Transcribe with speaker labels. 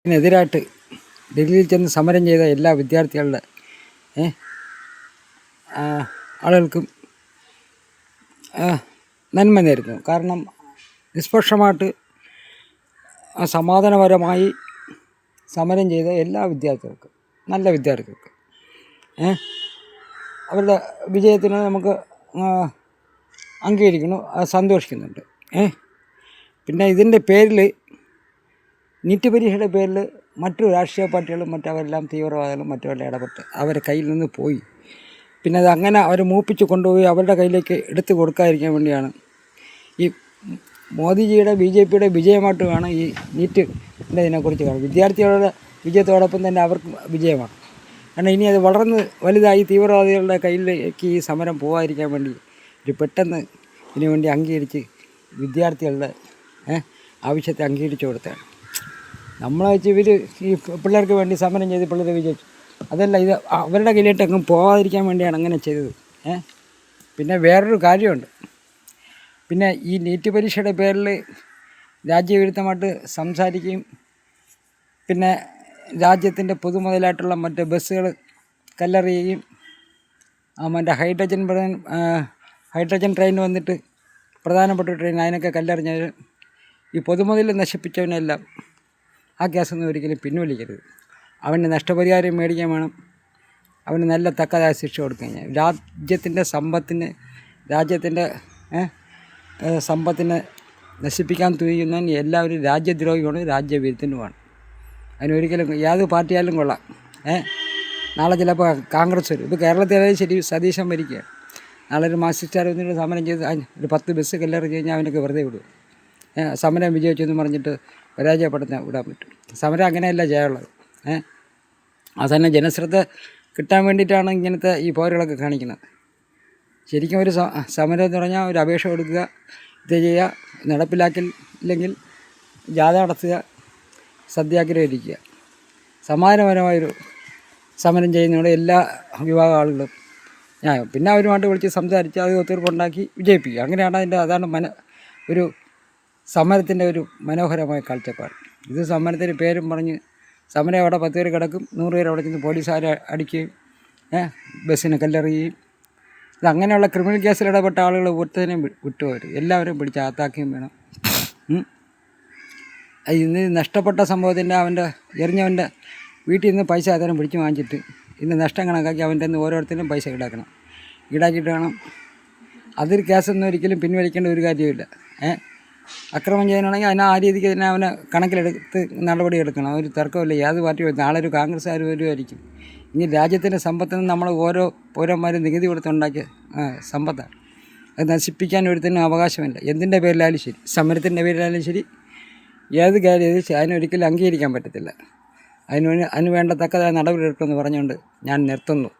Speaker 1: ഇതിനെതിരായിട്ട് ഡൽഹിയിൽ ചെന്ന് സമരം ചെയ്ത എല്ലാ വിദ്യാർത്ഥികളുടെ ആളുകൾക്കും നന്മ നേരുന്നു. കാരണം നിഷ്പക്ഷമായിട്ട് സമാധാനപരമായി സമരം ചെയ്ത എല്ലാ വിദ്യാർത്ഥികൾക്കും, നല്ല വിദ്യാർത്ഥികൾക്കും അവരുടെ വിജയത്തിന് നമുക്ക് അംഗീകരിക്കുന്നു, സന്തോഷിക്കുന്നുണ്ട്. പിന്നെ ഇതിൻ്റെ പേരിൽ നീറ്റ് പരീക്ഷയുടെ പേരിൽ മറ്റു രാഷ്ട്രീയ പാർട്ടികളും മറ്റവരെല്ലാം തീവ്രവാദികളും മറ്റവരെല്ലാം ഇടപെട്ട് അവരെ കയ്യിൽ നിന്ന് പോയി. പിന്നെ അത് അങ്ങനെ അവർ മൂപ്പിച്ച് കൊണ്ടുപോയി അവരുടെ കയ്യിലേക്ക് എടുത്തു കൊടുക്കാതിരിക്കാൻ വേണ്ടിയാണ് ഈ മോദിജിയുടെ BJPയുടെ വിജയമായിട്ട് വേണം ഈ നീറ്റിൻ്റെ ഇതിനെക്കുറിച്ച് കാണും. വിദ്യാർത്ഥികളുടെ വിജയത്തോടൊപ്പം തന്നെ അവർക്ക് വിജയമാണ്. കാരണം ഇനി അത് വളർന്ന് വലുതായി തീവ്രവാദികളുടെ കയ്യിലേക്ക് ഈ സമരം പോകാതിരിക്കാൻ വേണ്ടി ഒരു പെട്ടെന്ന് ഇതിനു വേണ്ടി അംഗീകരിച്ച് വിദ്യാർത്ഥികളുടെ ആവശ്യത്തെ അംഗീകരിച്ചു കൊടുത്താണ്. നമ്മളെ വെച്ച് ഇവർ ഈ പിള്ളേർക്ക് വേണ്ടി സമരം ചെയ്ത് പിള്ളേരെ വിജയിച്ചു. അതല്ല, ഇത് അവരുടെ കയ്യിലോട്ടെങ്ങും പോകാതിരിക്കാൻ വേണ്ടിയാണ് അങ്ങനെ ചെയ്തത്. പിന്നെ വേറൊരു കാര്യമുണ്ട്. പിന്നെ ഈ നീറ്റ് പരീക്ഷയുടെ പേരിൽ രാജ്യവിരുദ്ധമായിട്ട് സംസാരിക്കുകയും പിന്നെ രാജ്യത്തിൻ്റെ പൊതുമുതലായിട്ടുള്ള മറ്റ് ബസ്സുകൾ കല്ലെറിയുകയും മറ്റേ ഹൈഡ്രജൻ ട്രെയിൻ വന്നിട്ട് പ്രധാനപ്പെട്ട ട്രെയിൻ അതിനൊക്കെ കല്ലെറിഞ്ഞത് ഈ പൊതുമുതൽ നശിപ്പിച്ചവനെല്ലാം ആ കേസൊന്നും ഒരിക്കലും പിൻവലിക്കരുത്. അവന് നഷ്ടപരിഹാരം മേടിക്കാൻ വേണം. അവന് നല്ല തക്കതായ ശിക്ഷ കൊടുക്കാൻ. രാജ്യത്തിൻ്റെ സമ്പത്തിനെ നശിപ്പിക്കാൻ തുനിയുന്നവൻ എല്ലാവരും രാജ്യദ്രോഹിയാണ്, രാജ്യവിരുദ്ധനുമാണ്. അതിനൊരിക്കലും യാതൊരു പാർട്ടിയായാലും കൊള്ളാം. നാളെ ചിലപ്പോൾ കോൺഗ്രസ് വരും. ഇപ്പോൾ കേരളത്തിലായാലും ശരി സതീശൻ ഭരിക്കുകയാണ്. നാളെ ഒരു മാർക്സിസ്റ്റുകാർ വന്നിട്ട് സമരം ചെയ്ത് ഒരു 10 ബസ് കല്ലെറിഞ്ഞ് കഴിഞ്ഞാൽ അവനൊക്കെ വെറുതെ വിടും. സമരം വിജയിച്ചെന്ന് പറഞ്ഞിട്ട് പരാജയപ്പെടുത്താൻ വിടാൻ പറ്റും. സമരം അങ്ങനെയല്ല ചെയ്യാനുള്ളത്. അവസാനം ജനശ്രദ്ധ കിട്ടാൻ വേണ്ടിയിട്ടാണ് ഇങ്ങനത്തെ ഈ പോരുകളൊക്കെ കാണിക്കുന്നത്. ശരിക്കും ഒരു സമരം എന്ന് പറഞ്ഞാൽ ഒരു അപേക്ഷ കൊടുക്കുക, ഇത് ചെയ്യുക, നടപ്പിലാക്കില്ലെങ്കിൽ ജാഥ നടത്തുക, സത്യാഗ്രഹം ഇരിക്കുക. സമാധാനപരമായൊരു സമരം ചെയ്യുന്നതോടെ എല്ലാ വിഭാഗം ആളുകളും പിന്നെ അവരുമായിട്ട് വിളിച്ച് സംസാരിച്ച് അത് ഒത്തീർപ്പുണ്ടാക്കി വിജയിപ്പിക്കുക. അങ്ങനെയാണ് അതാണ് ഒരു സമരത്തിൻ്റെ ഒരു മനോഹരമായ കാഴ്ചപ്പാട്. ഇത് സമരത്തിൻ്റെ പേരും പറഞ്ഞ് സമരം അവിടെ 10 പേര് കിടക്കും, 100 പേര് അവിടെ ചെന്ന് പോലീസുകാരെ അടിക്കുകയും ബസ്സിനെ കല്ലെറിയുകയും അങ്ങനെയുള്ള ക്രിമിനൽ കേസിൽ ഇടപെട്ട ആളുകൾ ഒറ്റതിനെയും വിട്ടുപോര്, എല്ലാവരും പിടിച്ച് അകത്താക്കുകയും വേണം. ഇന്ന് നഷ്ടപ്പെട്ട സംഭവത്തിൻ്റെ എറിഞ്ഞവൻ്റെ വീട്ടിൽ നിന്ന് പൈസ അതിനെ പിടിച്ച് വാങ്ങിച്ചിട്ട് ഇന്ന് നഷ്ടം കണക്കാക്കി അവൻ്റെ നിന്ന് ഓരോരുത്തരും പൈസ ഈടാക്കിയിട്ട് വേണം. അതൊരു കേസൊന്നും ഒരിക്കലും പിൻവലിക്കേണ്ട ഒരു കാര്യമില്ല. അക്രമം ചെയ്യാനാണെങ്കിൽ ആ രീതിക്ക് തന്നെ അവനെ കണക്കിലെടുത്ത് നടപടി എടുക്കണം. ഒരു തർക്കമില്ല. ഏത് പാർട്ടി വരും, നാളെ ഒരു കോൺഗ്രസ്സുകാർ വരുമായിരിക്കും. ഇനി രാജ്യത്തിൻ്റെ സമ്പത്തിന് നമ്മൾ ഓരോ പൗരന്മാരും നികുതി കൊടുത്തുണ്ടാക്കിയ സമ്പത്താണ്. അത് നശിപ്പിക്കാൻ ഒരുത്തിനും അവകാശമില്ല. എന്തിൻ്റെ പേരിലായാലും ശരി, സമരത്തിൻ്റെ പേരിലായാലും ശരി, ഏത് കാര്യം അതിനൊരിക്കലും അംഗീകരിക്കാൻ പറ്റത്തില്ല. അതിന് വേണ്ട തക്കതായ നടപടി എടുക്കുമെന്ന് പറഞ്ഞുകൊണ്ട് ഞാൻ നിർത്തുന്നു.